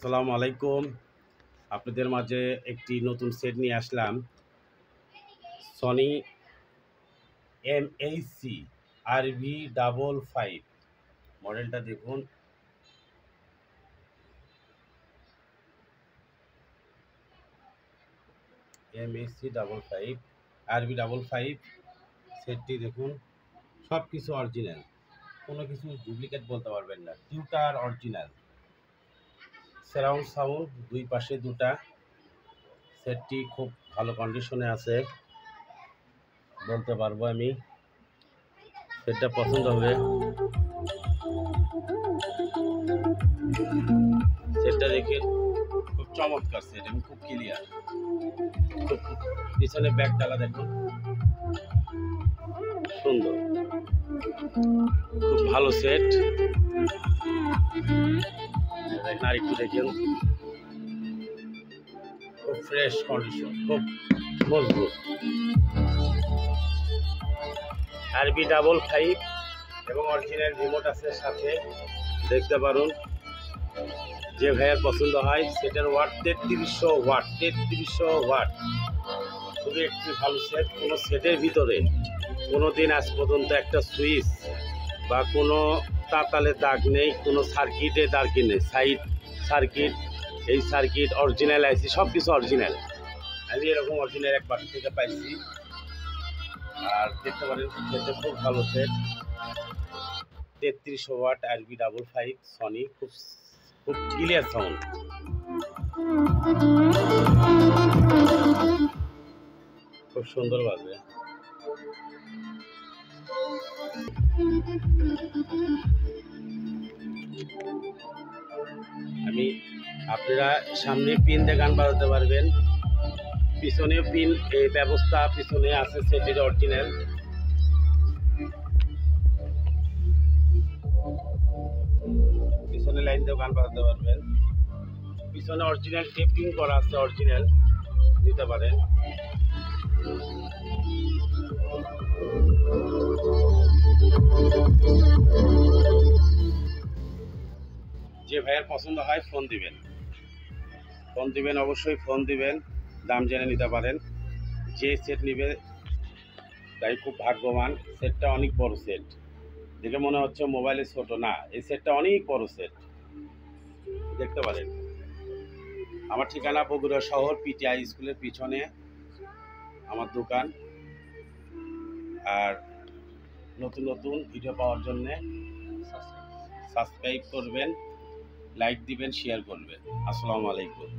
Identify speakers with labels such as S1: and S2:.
S1: আসসালামু আলাইকুম। আপনাদের মাঝে একটি নতুন সেট নিয়ে আসলাম। সনি MHC RV55 মডেলটা দেখুন। MHC55 RV55 সেটটি দেখুন, সব কিছু অরিজিনাল, কোনো কিছু ডুপ্লিকেট বলতে পারবেন না। টিউটার অরিজিনাল, সারাউন্ড সাউন্ড দুই পাশে দুটা। সেটটি খুব ভালো কন্ডিশনে আছে বলতে পারবো আমি। সেটটা পছন্দ হবে। সেটটা দেখে খুব চমৎকার সেট এবং খুব ক্লিয়ার। খুব পিছনে ব্যাক ডালা দেখুন, সুন্দর, খুব ভালো সেট। দেখেন, আর একটু দেখেন, খুব ফ্রেশ কন্ডিশন, খুব মজবুত। RV55 এবং অরিজিনাল রিমোট আছে সাথে, দেখতে পারুন। যে ভাইয়ের পছন্দ হয়, সেটার ওয়াট 3300 ওয়াট। 3300 ওয়াট, খুবই একটি ভালো সেট। কোনো সেটের ভিতরে কোনো দিন আজ পর্যন্ত একটা সুইচ বা কোনো তাতালে দাগ নেই, কোনো সার্কিটে দাগ নেই। সাইড সার্কিট, এই সার্কিট অরিজিনাল আইসি, সব কিছু অরিজিনাল। আমি এরকম অরিজিনাল এক পাশ থেকে পাইছি। আর দেখতে পারেন, সেটা খুব ভালো সেট। 3300 ওয়াট RV55 সনি, খুব খুব ক্লিয়ার সাউন্ড। খুব সুন্দর বাজবে। আপনারা সামনে পিন দিয়ে গান বাজাতে পারবেন, পিছনে পিন ব্যবস্থা পিছনে আছে সেটের অরিজিনাল। পিছনে লাইন দিয়েও গান বাজাতে পারবেন। পিছনে অরিজিনাল টেপিং করা আছে, অরিজিনাল নিতে পারেন। যে ভাইয়ের পছন্দ হয় ফোন দিবেন, অবশ্যই ফোন দিবেন, দাম জেনে নিতে পারেন। যে সেট নিবে তাই খুব ভাগ্যবান। সেটটা অনেক বড় সেট, দেখে মনে হচ্ছে মোবাইলে ছোট, না, এই সেটটা অনেক বড় সেট, দেখতে পারেন। আমার ঠিকানা বগুড়া শহর, PTI স্কুলের পিছনে আমার দোকান। আর নতুন নতুন ভিডিও পাওয়ার জন্য সাবস্ক্রাইব করবেন, লাইক দিবেন, শেয়ার করবেন। আসসালামু আলাইকুম।